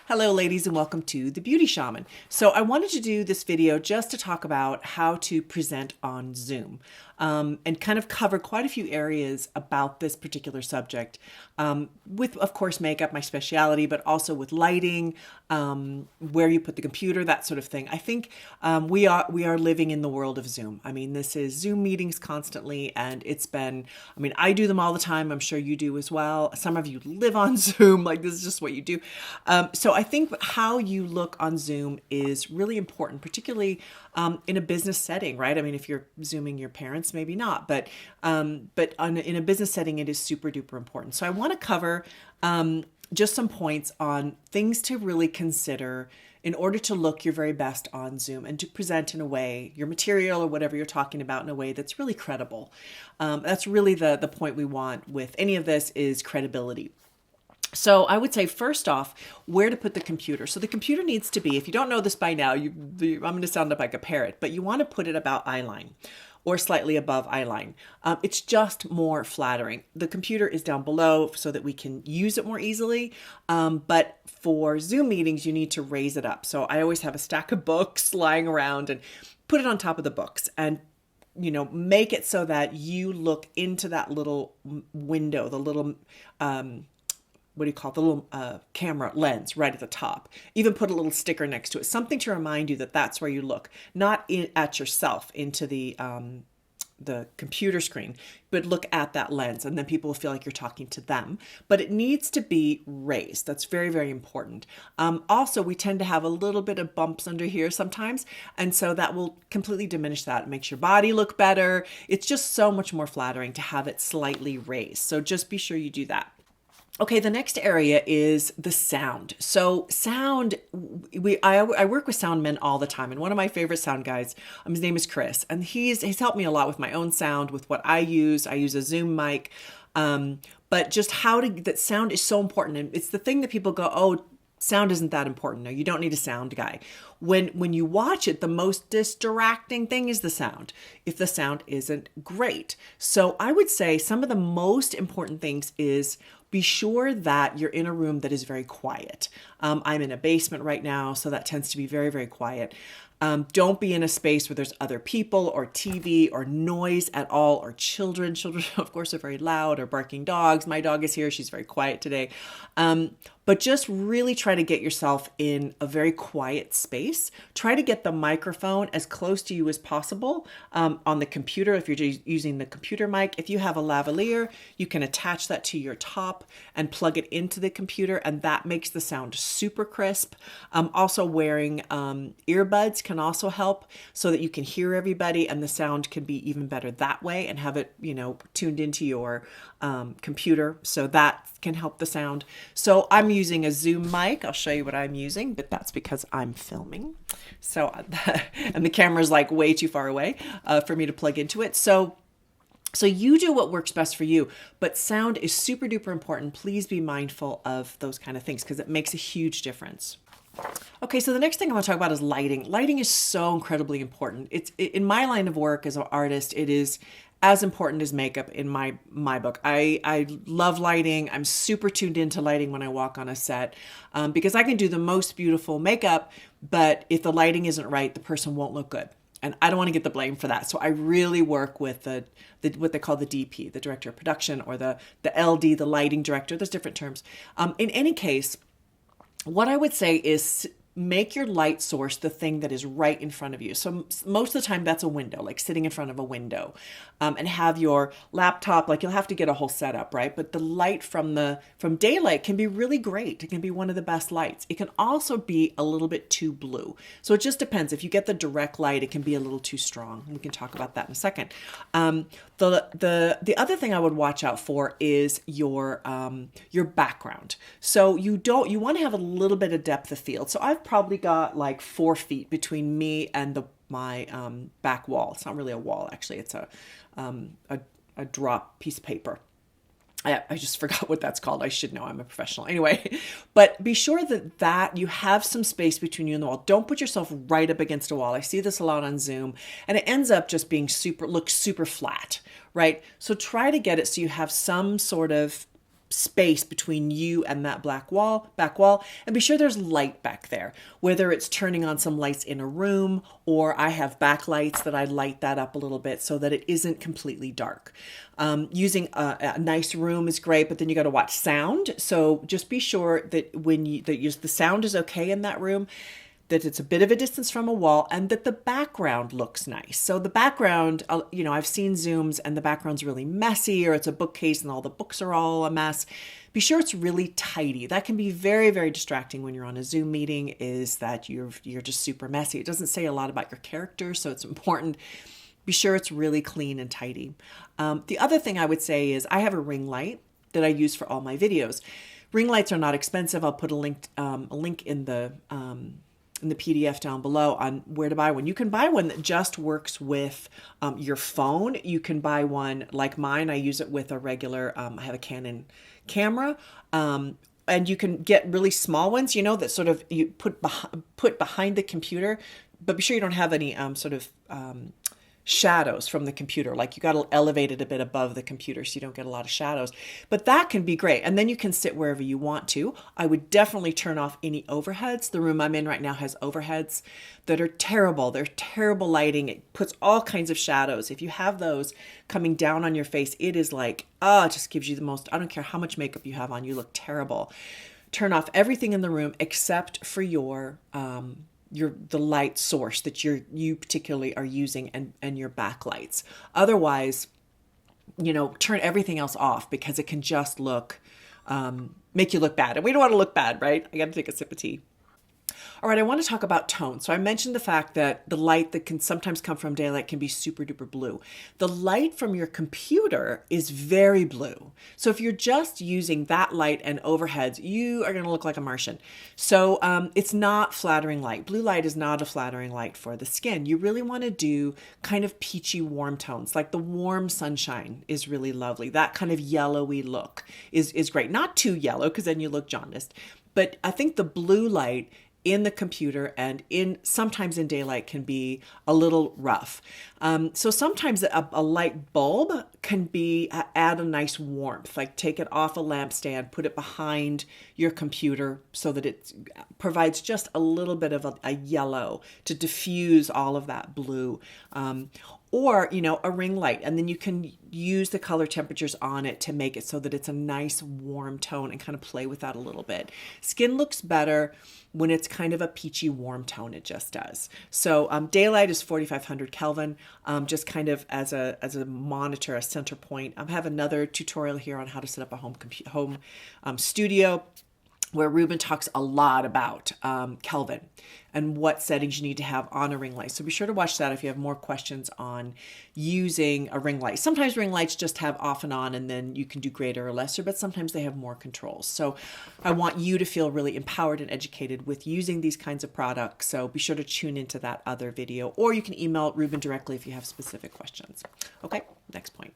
Hello, ladies, and welcome to The Beauty Shaman. So I wanted to do this video just to talk about how to present on Zoom and kind of cover quite a few areas about this particular subject with, of course, makeup, my specialty, but also with lighting, where you put the computer, that sort of thing. I think we are living in the world of Zoom. I mean, this is Zoom meetings constantly, and I do them all the time. I'm sure you do as well. Some of you live on Zoom, like this is just what you do. So I think how you look on Zoom is really important, particularly in a business setting, right? I mean, if you're Zooming your parents, maybe not, but in a business setting, it is super duper important. So I want to cover just some points on things to really consider in order to look your very best on Zoom and to present in a way, your material or whatever you're talking about in a way that's really credible. That's really the point we want with any of this is credibility. So I would say, first off, where to put the computer. So the computer needs to be, if you don't know this by now, I'm going to sound like a parrot, but you want to put it about eye line or slightly above eye line. It's just more flattering. The computer is down below so that we can use it more easily. But for Zoom meetings, you need to raise it up. So I always have a stack of books lying around and put it on top of the books and make it so that you look into that little window, the little, the little camera lens right at the top. Even put a little sticker next to it, something to remind you that that's where you look, not at yourself into the computer screen, but look at that lens, and then people will feel like you're talking to them. But it needs to be raised. That's very, very important. Also, we tend to have a little bit of bumps under here sometimes, and so that will completely diminish that. It makes your body look better. It's just so much more flattering to have it slightly raised. So just be sure you do that. Okay, the next area is the sound. So sound, I work with sound men all the time, and one of my favorite sound guys, his name is Chris, and he's helped me a lot with my own sound, with what I use. I use a Zoom mic, but just that sound is so important, and it's the thing that people go, oh, sound isn't that important. No, you don't need a sound guy. When you watch it, the most distracting thing is the sound, if the sound isn't great. So I would say some of the most important things is be sure that you're in a room that is very quiet. I'm in a basement right now, so that tends to be very, very quiet. Don't be in a space where there's other people or TV or noise at all, or children. Children, of course, are very loud, or barking dogs. My dog is here. She's very quiet today. But just really try to get yourself in a very quiet space. Try to get the microphone as close to you as possible on the computer. If you're using the computer mic, if you have a lavalier, you can attach that to your top and plug it into the computer, and that makes the sound super crisp. Also wearing earbuds can also help so that you can hear everybody, and the sound can be even better that way, and have it, tuned into your computer. So that can help the sound. So I'm using a Zoom mic. I'll show you what I'm using, but that's because I'm filming. So, and the camera's like way too far away for me to plug into it. So you do what works best for you, but sound is super duper important. Please be mindful of those kind of things because it makes a huge difference. Okay, so the next thing I want to talk about is lighting. Lighting is so incredibly important. In my line of work as an artist, it is as important as makeup in my book. I love lighting. I'm super tuned into lighting when I walk on a set because I can do the most beautiful makeup, but if the lighting isn't right, the person won't look good. And I don't want to get the blame for that. So I really work with the what they call the DP, the director of production, or the LD, the lighting director. There's different terms. In any case, what I would say is make your light source the thing that is right in front of you. So most of the time that's a window, like sitting in front of a window, and have your laptop, like you'll have to get a whole setup, right? But the light from daylight can be really great. It can be one of the best lights. It can also be a little bit too blue. So it just depends. If you get the direct light, it can be a little too strong. We can talk about that in a second. The other thing I would watch out for is your background. So you want to have a little bit of depth of field. So I've probably got like 4 feet between me and my back wall. It's not really a wall, actually. It's a drop piece of paper. I just forgot what that's called. I should know. I'm a professional. Anyway, but be sure that you have some space between you and the wall. Don't put yourself right up against a wall. I see this a lot on Zoom, and it ends up just being looks super flat, right? So try to get it so you have some sort of space between you and that back wall, and be sure there's light back there, whether it's turning on some lights in a room, or I have backlights that I light that up a little bit so that it isn't completely dark. Using a nice room is great, but then you got to watch sound. So just be sure that the sound is okay in that room, that it's a bit of a distance from a wall, and that the background looks nice. So the background, I've seen Zooms and the background's really messy, or it's a bookcase and all the books are all a mess. Be sure it's really tidy. That can be very, very distracting when you're on a Zoom meeting, is that you're just super messy. It doesn't say a lot about your character, so it's important. Be sure it's really clean and tidy. The other thing I would say is I have a ring light that I use for all my videos. Ring lights are not expensive. I'll put a link in the PDF down below on where to buy one. You can buy one that just works with your phone. You can buy one like mine. I use it with a regular, I have a Canon camera. And you can get really small ones, that sort of you put behind the computer, but be sure you don't have any shadows from the computer. Like, you got to elevate it a bit above the computer so you don't get a lot of shadows. But that can be great. And then you can sit wherever you want to. I would definitely turn off any overheads. The room I'm in right now has overheads that are terrible. They're terrible lighting. It puts all kinds of shadows. If you have those coming down on your face, it is like, it just gives you the most, I don't care how much makeup you have on, you look terrible. Turn off everything in the room except for the light source that you particularly are using, and your backlights. Otherwise, turn everything else off, because it can just make you look bad. And we don't want to look bad, right? I got to take a sip of tea. All right, I want to talk about tone. So I mentioned the fact that the light that can sometimes come from daylight can be super duper blue. The light from your computer is very blue. So if you're just using that light and overheads, you are going to look like a Martian. So it's not flattering light. Blue light is not a flattering light for the skin. You really want to do kind of peachy warm tones, like the warm sunshine is really lovely. That kind of yellowy look is great. Not too yellow, because then you look jaundiced. But I think the blue light in the computer and sometimes in daylight can be a little rough. So sometimes a light bulb can add a nice warmth, like take it off a lampstand, put it behind your computer so that it provides just a little bit of a yellow to diffuse all of that blue. Or, a ring light, and then you can use the color temperatures on it to make it so that it's a nice warm tone, and kind of play with that a little bit. Skin looks better when it's kind of a peachy warm tone. It just does. So daylight is 4,500 Kelvin, just kind of as a monitor, a center point. I have another tutorial here on how to set up a home studio, where Ruben talks a lot about Kelvin and what settings you need to have on a ring light. So be sure to watch that if you have more questions on using a ring light. Sometimes ring lights just have off and on, and then you can do greater or lesser, but sometimes they have more controls. So I want you to feel really empowered and educated with using these kinds of products. So be sure to tune into that other video, or you can email Ruben directly if you have specific questions. Okay, next point.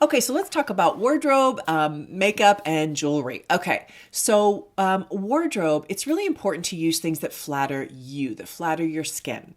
Okay, so let's talk about wardrobe, makeup, and jewelry. Okay, so wardrobe, it's really important to use things that flatter you, that flatter your skin.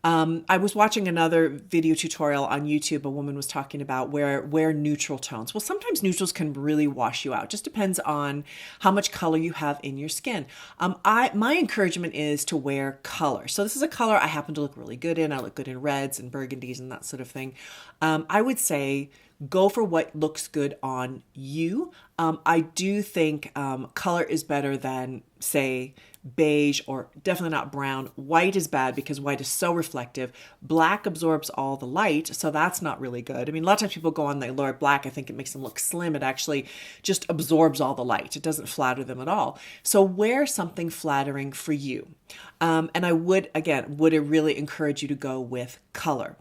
I was watching another video tutorial on YouTube. A woman was talking about wear neutral tones. Well, sometimes neutrals can really wash you out. Just depends on how much color you have in your skin. My encouragement is to wear color. So this is a color I happen to look really good in. I look good in reds and burgundies and that sort of thing. I would say go for what looks good on you. I do think color is better than, say, beige, or definitely not brown. White is bad because white is so reflective. Black absorbs all the light, so that's not really good. I mean, a lot of times people go on the lower black. I think it makes them look slim. It actually just absorbs all the light. It doesn't flatter them at all. So wear something flattering for you. And I would really encourage you to go with color.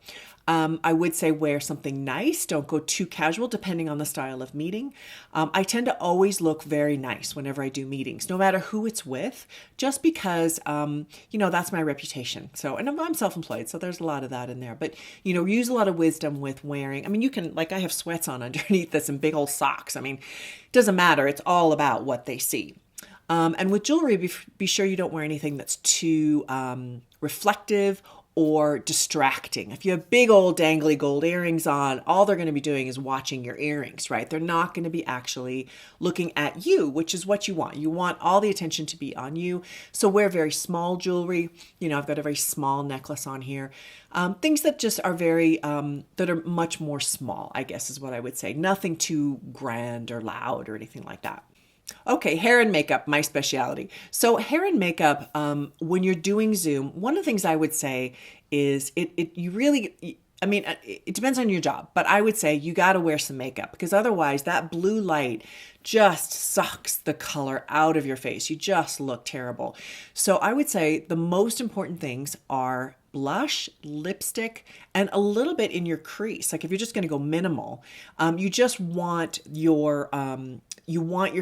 I would say wear something nice. Don't go too casual, depending on the style of meeting. I tend to always look very nice whenever I do meetings, no matter who it's with, just because, that's my reputation. So, and I'm self-employed, so there's a lot of that in there. But, use a lot of wisdom with wearing. I mean, you can, like I have sweats on underneath this and big old socks. I mean, it doesn't matter. It's all about what they see. And with jewelry, be sure you don't wear anything that's too reflective or distracting. If you have big old dangly gold earrings on, all they're going to be doing is watching your earrings, right? They're not going to be actually looking at you, which is what you want. You want all the attention to be on you. So wear very small jewelry. You know, I've got a very small necklace on here. Things that just are very, that are much more small, I guess is what I would say. Nothing too grand or loud or anything like that. Okay, hair and makeup, my specialty. So hair and makeup, when you're doing Zoom, one of the things I would say is you really, I mean, it depends on your job, but I would say you got to wear some makeup because otherwise that blue light just sucks the color out of your face. You just look terrible. So I would say the most important things are blush, lipstick, and a little bit in your crease. Like if you're just going to go minimal, you just want your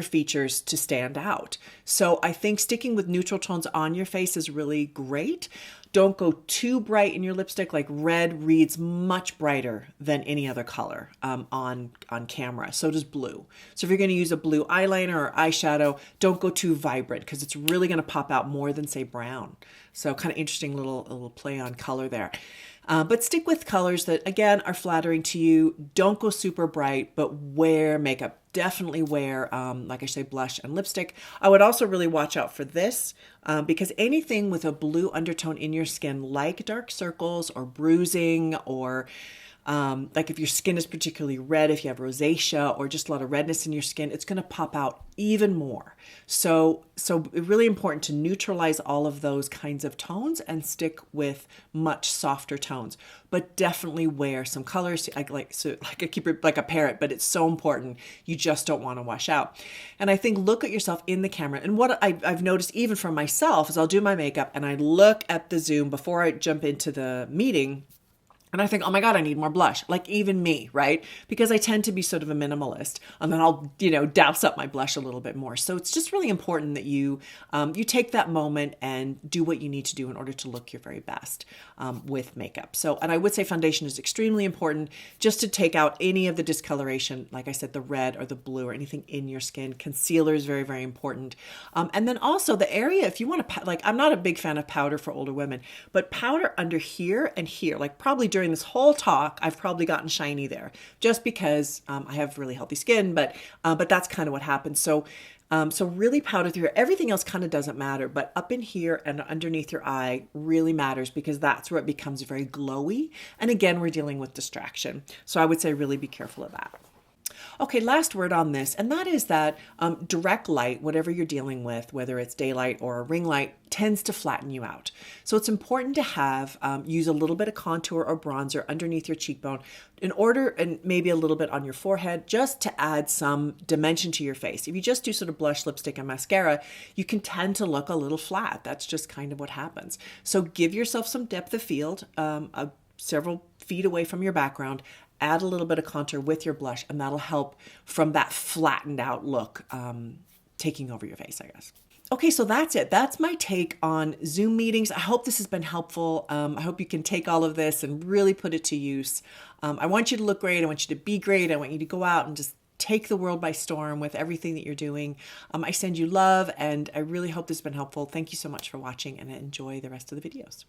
features to stand out. So I think sticking with neutral tones on your face is really great. Don't go too bright in your lipstick. Like red reads much brighter than any other color on camera. So does blue. So if you're going to use a blue eyeliner or eyeshadow, don't go too vibrant because it's really going to pop out more than say brown. So kind of interesting little play on color there. But stick with colors that, again, are flattering to you. Don't go super bright, but wear makeup. Definitely wear, like I say, blush and lipstick. I would also really watch out for this because anything with a blue undertone in your skin, like dark circles or bruising or like if your skin is particularly red, if you have rosacea or just a lot of redness in your skin, it's going to pop out even more. So it's really important to neutralize all of those kinds of tones and stick with much softer tones. But definitely wear some colors. Like I keep it like a parrot, but it's so important. You just don't want to wash out. And I think look at yourself in the camera. And what I've noticed even for myself is I'll do my makeup and I look at the Zoom before I jump into the meeting. And I think, oh my God, I need more blush. Like even me, right? Because I tend to be sort of a minimalist, and then I'll, douse up my blush a little bit more. So it's just really important that you take that moment and do what you need to do in order to look your very best with makeup. So, and I would say foundation is extremely important just to take out any of the discoloration, like I said, the red or the blue or anything in your skin. Concealer is very, very important. And then also the area, if you want to, like, I'm not a big fan of powder for older women, but powder under here and here, like probably during this whole talk, I've probably gotten shiny there just because I have really healthy skin, but that's kind of what happens. So really powder through here. Everything else kind of doesn't matter, but up in here and underneath your eye really matters because that's where it becomes very glowy. And again, we're dealing with distraction. So I would say really be careful of that. Okay, last word on this, and that is that direct light, whatever you're dealing with, whether it's daylight or a ring light, tends to flatten you out. So it's important to have, use a little bit of contour or bronzer underneath your cheekbone in order, and maybe a little bit on your forehead, just to add some dimension to your face. If you just do sort of blush, lipstick, and mascara, you can tend to look a little flat. That's just kind of what happens. So give yourself some depth of field, several feet away from your background. Add a little bit of contour with your blush, and that'll help from that flattened out look taking over your face, I guess. Okay, so that's it. That's my take on Zoom meetings. I hope this has been helpful. I hope you can take all of this and really put it to use. I want you to look great. I want you to be great. I want you to go out and just take the world by storm with everything that you're doing. I send you love, and I really hope this has been helpful. Thank you so much for watching, and enjoy the rest of the videos.